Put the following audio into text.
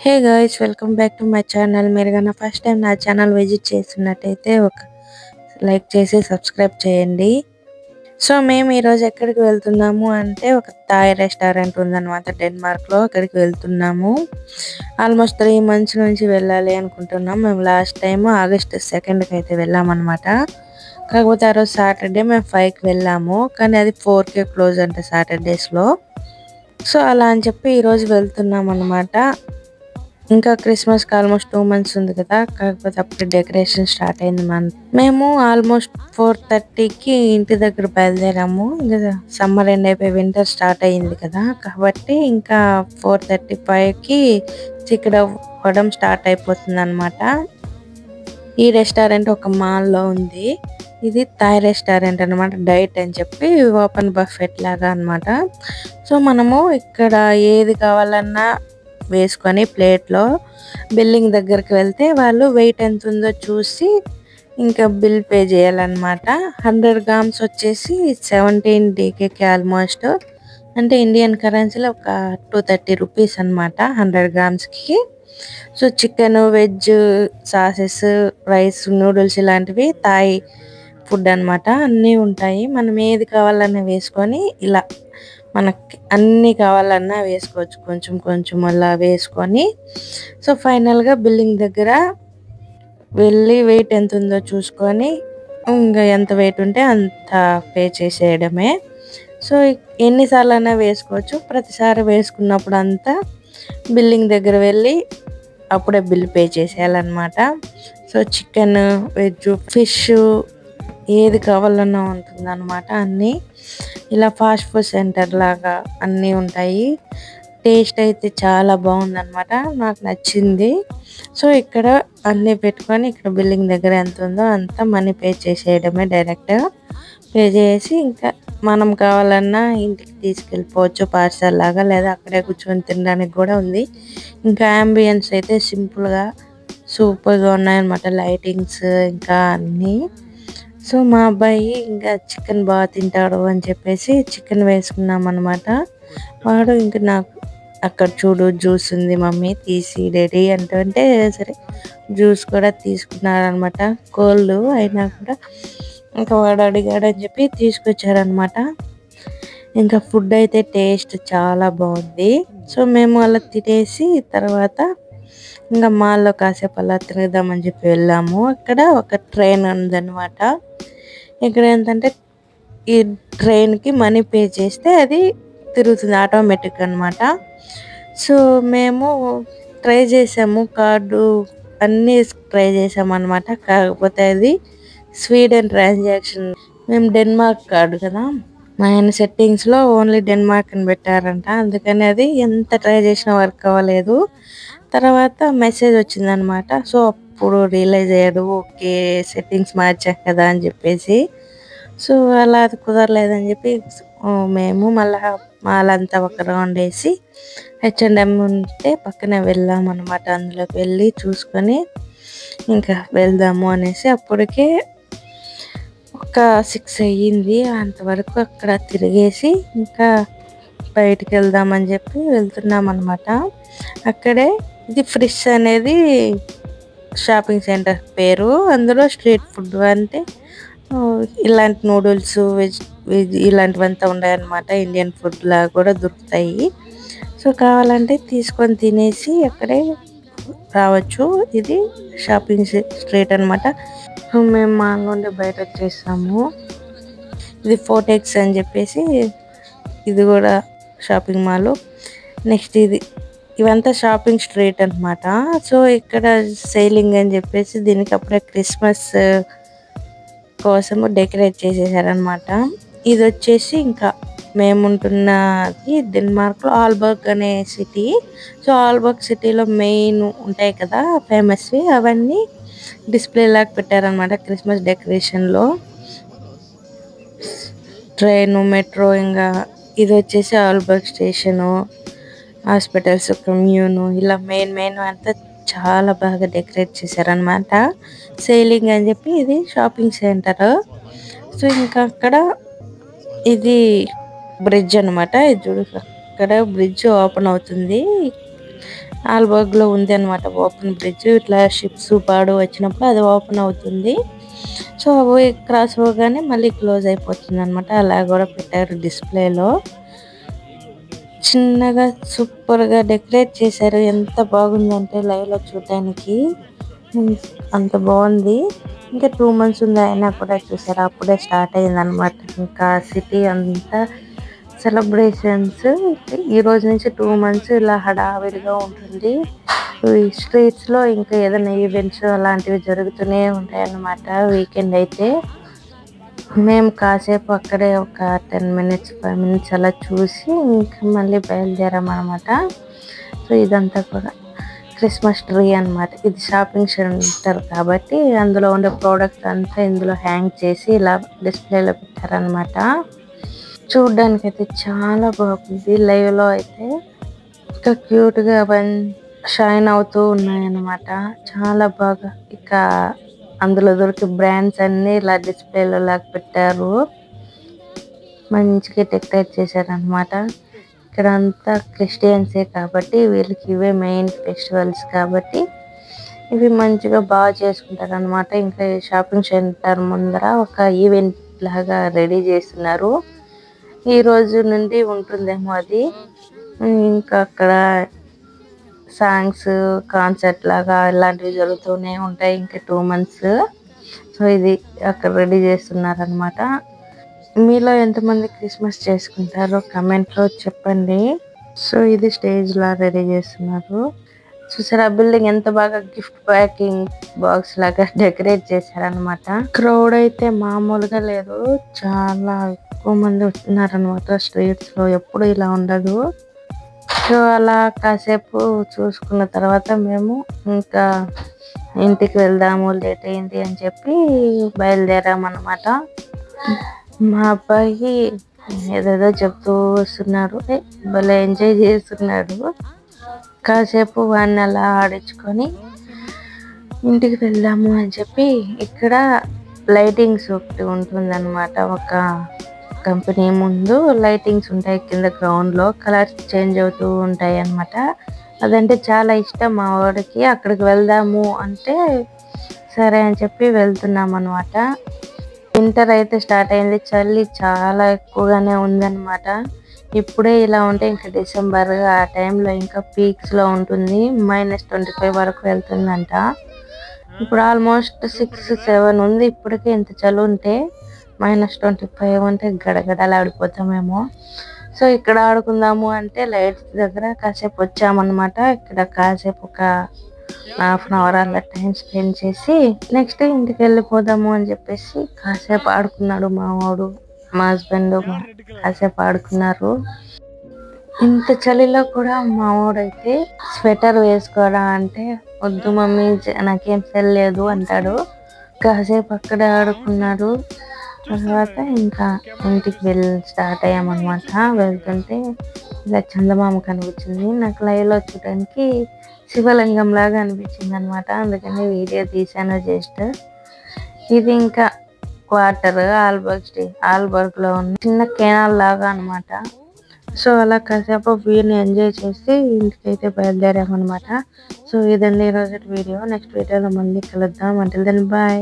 Hey guys, welcome back to my channel. మీరు కన్నా first time నా ఛానల్ విజిట్ చేస్తున్నట్టయితే ఒక లైక్ చేసి సబ్స్క్రైబ్ చేయండి. సో మేము ఈరోజు ఎక్కడికి వెళ్తున్నాము అంటే ఒక థాయ్ రెస్టారెంట్ ఉందన్నమాట డెన్మార్క్లో. అక్కడికి వెళ్తున్నాము. ఆల్మోస్ట్ 3 months నుంచి వెళ్ళాలి అనుకుంటున్నాం. మేము లాస్ట్ టైం August 2కి అయితే వెళ్ళామన్నమాట. కాకపోతే ఆ రోజు సాటర్డే మేము 5కి వెళ్ళాము, కానీ అది 4కే క్లోజ్ అంటే సాటర్డేస్లో. సో అలా అని చెప్పి ఈరోజు వెళ్తున్నాం అన్నమాట. ఇంకా క్రిస్మస్ కి ఆల్మోస్ట్ 2 months ఉంది కదా, కాకపోతే అప్పుడు డెకరేషన్ స్టార్ట్ అయింది. మేము ఆల్మోస్ట్ 4:30కి ఇంటి దగ్గర బయలుదేరాము. ఇంకా సమ్మర్ ఎండ్ అయిపోయి వింటర్ స్టార్ట్ అయింది కదా, కాబట్టి ఇంకా 4:35కి ఇక్కడ అవ్వడం స్టార్ట్ అయిపోతుంది అనమాట. ఈ రెస్టారెంట్ ఒక మాల్లో ఉంది. ఇది థాయ్ రెస్టారెంట్ అనమాట. డైట్ అని చెప్పి ఓపెన్ బఫెట్ లాగా అనమాట. సో మనము ఇక్కడ ఏది కావాలన్నా వేసుకొని ప్లేట్లో బిల్లింగ్ దగ్గరికి వెళ్తే వాళ్ళు వెయిట్ ఎంత ఉందో చూసి ఇంకా బిల్ పే చేయాలన్నమాట. 100 grams వచ్చేసి 17 DKK ఆల్మోస్ట్, అంటే ఇండియన్ కరెన్సీలో ఒక 230 రూపీస్ అనమాట 100 gramsకి. So chicken, veg, sauces, rice, noodles ఇలాంటివి థాయ్ ఫుడ్ అనమాట. అన్నీ ఉంటాయి. మనం ఏది కావాలన్నా వేసుకొని ఇలా మనకి అన్నీ కావాలన్నా వేసుకోవచ్చు, కొంచెం కొంచెం అలా వేసుకొని. సో ఫైనల్గా బిల్లింగ్ దగ్గర వెళ్ళి వెయిట్ ఎంత ఉందో చూసుకొని ఇంకా ఎంత వెయిట్ ఉంటే అంత పే చేసేయడమే. సో ఎన్నిసార్లు అయినా వేసుకోవచ్చు. ప్రతిసారి వేసుకున్నప్పుడు అంతా బిల్లింగ్ దగ్గర వెళ్ళి అప్పుడే బిల్ పే చేసేయాలన్నమాట. సో చికెన్, వెజ్, ఫిష్ ఏది కావాలన్నా ఉంటుంది అనమాట. అన్నీ ఇలా ఫాస్ట్ ఫుడ్ సెంటర్ లాగా అన్నీ ఉంటాయి. టేస్ట్ అయితే చాలా బాగుందన్నమాట, నాకు నచ్చింది. సో ఇక్కడ అన్నీ పెట్టుకొని ఇక్కడ బిల్లింగ్ దగ్గర ఎంత ఉందో అంత మనీ పే చేసేయడమే. డైరెక్ట్ పే చేసి ఇంకా మనం కావాలన్నా ఇంటికి తీసుకెళ్ళిపోవచ్చు పార్సల్ లాగా, లేదా అక్కడే కూర్చొని తినడానికి కూడా ఉంది. ఇంకా అంబియన్స్ అయితే సింపుల్గా సూపర్గా ఉన్నాయన్నమాట, లైటింగ్స్ ఇంకా అన్నీ. సో మా అబ్బాయి ఇంకా చికెన్ బాగా తింటాడు అని చెప్పేసి చికెన్ వేసుకున్నాం అనమాట. వాడు ఇంకా నాకు అక్కడ చూడు జ్యూస్ ఉంది మమ్మీ తీసి డాడీ అంటే సరే జ్యూస్ కూడా తీసుకున్నాడు అనమాట. కోల్డ్ అయినా కూడా ఇంకా వాడు అడిగాడు అని చెప్పి తీసుకొచ్చారనమాట. ఇంకా ఫుడ్ అయితే టేస్ట్ చాలా బాగుంది. సో మేము అలా తినేసి తర్వాత ఇంకా మాల్లో కాసేపు అలా తిరుగుదామని చెప్పి వెళ్ళాము. అక్కడ ఒక ట్రైన్ ఉందన్నమాట. ఇక్కడ ఏంటంటే ఈ ట్రైన్కి మనీ పే చేస్తే అది తిరుగుతుంది ఆటోమేటిక్ అనమాట. సో మేము ట్రై చేసాము, కార్డు అన్నీ ట్రై చేసాము అనమాట. కాకపోతే అది స్వీడన్ ట్రాన్సాక్షన్, మేము డెన్మార్క్ కార్డు కదా, మా ఆయన సెట్టింగ్స్లో ఓన్లీ డెన్మార్క్ అని పెట్టారంట. అందుకని అది ఎంత ట్రై చేసినా వర్క్ అవ్వలేదు. తర్వాత మెసేజ్ వచ్చిందనమాట. సో అప్పుడు రియలైజ్ అయ్యాడు, ఓకే సెట్టింగ్స్ మార్చాం కదా అని చెప్పేసి. సో అలా అది కుదరలేదని చెప్పి మేము మళ్ళీ మాలంతా ఒక రౌండ్ వేసి H&M ఉంటే పక్కనే వెళ్ళాం అనమాట. అందులోకి వెళ్ళి చూసుకొని ఇంకా వెళ్దాము అనేసి అప్పటికే ఒక 6 అయ్యింది. అంతవరకు అక్కడ తిరిగేసి ఇంకా బయటికి వెళ్దామని చెప్పి వెళ్తున్నాం అనమాట. అక్కడే ఇది ఫ్రిష్ అనేది షాపింగ్ సెంటర్ పేరు. అందులో స్ట్రీట్ ఫుడ్ అంటే ఇలాంటి నూడిల్స్, వెజ్ ఇలాంటివంతా ఉన్నాయన్నమాట. ఇండియన్ ఫుడ్ లాగా కూడా దొరుకుతాయి. సో కావాలంటే తీసుకొని తినేసి అక్కడే రావచ్చు. ఇది షాపింగ్ స్ట్రీట్ అనమాట. సో మేము మా నుండి బయట వచ్చేసాము. ఇది ఫోటెక్స్ అని చెప్పేసి ఇది కూడా షాపింగ్ మాల్. నెక్స్ట్ ఇవంతా షాపింగ్ స్ట్రీట్ అనమాట. సో ఇక్కడ సేలింగ్ అని చెప్పేసి దీనికి అప్పుడే క్రిస్మస్ కోసము డెకరేట్ చేసేసారనమాట. ఇది వచ్చేసి ఇంకా మేముంటున్నది డెన్మార్క్లో ఆల్బర్గ్ అనే సిటీ. సో ఆల్బర్గ్ సిటీలో మెయిన్ ఉంటాయి కదా ఫేమస్వి, అవన్నీ డిస్ప్లే లాగా పెట్టారనమాట క్రిస్మస్ డెకరేషన్లో. ట్రైను, మెట్రో, ఇంకా ఇది వచ్చేసి ఆల్బర్గ్ స్టేషను, హాస్పిటల్స్, కమ్యూను, ఇలా మెయిన్ అంతా చాలా బాగా డెకరేట్ చేశారనమాట. సేలింగ్ అని చెప్పి ఇది షాపింగ్ సెంటర్. సో ఇంకా అక్కడ ఇది బ్రిడ్జ్ అనమాట. ఇది చూడు, అక్కడ బ్రిడ్జ్ ఓపెన్ అవుతుంది. ఆల్బర్గ్లో ఉంది అనమాట ఓపెన్ బ్రిడ్జ్. ఇట్లా షిప్స్ పాడు వచ్చినప్పుడు అది ఓపెన్ అవుతుంది. సో అవి క్రాస్ అవ్వగానే మళ్ళీ క్లోజ్ అయిపోతుంది అనమాట. అలా కూడా పెట్టారు డిస్ప్లేలో. చిన్నగా సూపర్గా డెకరేట్ చేశారు. ఎంత బాగుందంటే లైవ్లో చూడటానికి అంత బాగుంది. ఇంకా 2 months ఉంది అయినా కూడా చూసారు అప్పుడే స్టార్ట్ అయింది అనమాట. ఇంకా సిటీ అంతా సెలబ్రేషన్స్. ఈ రోజు నుంచి 2 months ఇలా హడావిడిగా ఉంటుంది. ఈ స్ట్రీట్స్లో ఇంకా ఏదైనా ఈవెంట్స్ అలాంటివి జరుగుతూనే ఉంటాయి అన్నమాట. వీకెండ్ అయితే మేము కాసేపు అక్కడే ఒక 10 minutes 5 minutes అలా చూసి ఇంకా మళ్ళీ బయలుదేరాం అనమాట. సో ఇదంతా కూడా క్రిస్మస్ ట్రీ అనమాట. ఇది షాపింగ్ సెంటర్ కాబట్టి అందులో ఉండే ప్రోడక్ట్స్ అంతా ఇందులో హ్యాంగ్ చేసి ఇలా డిస్ప్లేలో పెట్టారనమాట. చూడ్డానికి అయితే చాలా బాగుంది. లైవ్లో అయితే ఇంకా క్యూట్గా షైన్ అవుతూ ఉన్నాయన్నమాట. చాలా బాగా ఇక అందులో దొరికే బ్రాండ్స్ అన్నీ ఇలా డిస్ప్లేలో లాగా పెట్టారు. మంచిగా డెకరేట్ చేశారనమాట. ఇక్కడ అంతా క్రిస్టియన్సే కాబట్టి వీళ్ళకి ఇవే మెయిన్ ఫెస్టివల్స్ కాబట్టి ఇవి మంచిగా బాగా చేసుకుంటారు అనమాట. ఇంకా షాపింగ్ సెంటర్ ముందర ఒక ఈవెంట్ లాగా రెడీ చేస్తున్నారు. ఈ రోజు నుండి ఉంటుందేమో అది. ఇంకా అక్కడ సాంగ్స్ కాన్సర్ట్ లాగా ఇలాంటివి జరుగుతూనే ఉంటాయి ఇంకా 2 months. సో ఇది అక్కడ రెడీ చేస్తున్నారు అనమాట. మీలో ఎంతమంది క్రిస్మస్ చేసుకుంటారో కమెంట్లో చెప్పండి. సో ఇది స్టేజ్ లా రెడీ చేస్తున్నారు. చూసారా బిల్డింగ్ ఎంత బాగా గిఫ్ట్ ప్యాకింగ్ బాక్స్ లాగా డెకరేట్ చేశారనమాట. క్రౌడ్ అయితే మామూలుగా లేదు. చాలా ఎక్కువ మంది వస్తున్నారనమాట. స్ట్రీట్స్ లో ఎప్పుడు ఇలా ఉండదు. సో అలా కాసేపు చూసుకున్న తర్వాత మేము ఇంకా ఇంటికి వెళ్దాము లేట్ అయింది అని చెప్పి బయలుదేరామన్నమాట. మా అబ్బాయి ఏదేదో చెప్తూ వస్తున్నాడు. భలే ఎంజాయ్ చేస్తున్నాడు. కాసేపు వాడిని అలా ఆడించుకొని ఇంటికి వెళ్దాము అని చెప్పి ఇక్కడ లైటింగ్స్ ఒకటి ఉంటుందన్నమాట. ఒక కంపెనీ ముందు లైటింగ్స్ ఉంటాయి. కింద గ్రౌండ్ లో కలర్స్ చేంజ్ అవుతూ ఉంటాయి అన్నమాట. అదంటే చాలా ఇష్టం మా వాడికి. అక్కడికి వెళ్దాము అంటే సరే అని చెప్పి వెళ్తున్నాం అనమాట. వింటర్ అయితే స్టార్ట్ అయింది. చలి చాలా ఎక్కువగానే ఉందన్నమాట. ఇప్పుడే ఇలా ఉంటే ఇంకా డిసెంబర్ ఆ టైంలో ఇంకా పీక్స్ లో ఉంటుంది. -25 వరకు వెళ్తుందంట. ఇప్పుడు ఆల్మోస్ట్ 6-7 ఉంది. ఇప్పటికే ఇంత చలి ఉంటే -25 అంటే గడగడలు ఆడిపోతామేమో. సో ఇక్కడ ఆడుకుందాము అంటే లైట్స్ దగ్గర కాసేపు వచ్చామన్నమాట. ఇక్కడ కాసేపు ఒక 1/2 hour అలా టైం స్పెండ్ చేసి నెక్స్ట్ ఇంటికి వెళ్ళిపోదాము అని చెప్పేసి కాసేపు ఆడుకున్నాడు మా వాడు, మా హస్బెండ్ కాసేపు ఆడుకున్నారు. ఇంత చలిలో కూడా మా వాడైతే స్వెటర్ వేసుకోరా అంటే వద్దు మమ్మీ నాకేం తెలియదు అంటాడు. కాసేపు అక్కడే ఆడుకున్నాడు. తర్వాత ఇంకా ఇంటికి స్టార్ట్ అయ్యామన్నమాట. వెళ్తుంటే ఇలా చందమామ కనిపించింది. నాకు లైవ్లో చూడడానికి శివలింగం లాగా అనిపించింది అనమాట. అందుకని వీడియో తీసాను జస్ట్. ఇది ఇంకా వాటర్ ఆల్బర్గ్ లో ఉన్న చిన్న కెనాల్ లాగా అనమాట. సో అలా కాసేపు వ్యూని ఎంజాయ్ చేసి ఇంటికి అయితే బయలుదేరామన్నమాట. సో ఇదండి ఈరోజు వీడియో. నెక్స్ట్ వీడియోలో మళ్ళీ కలుద్దాం. Until then bye.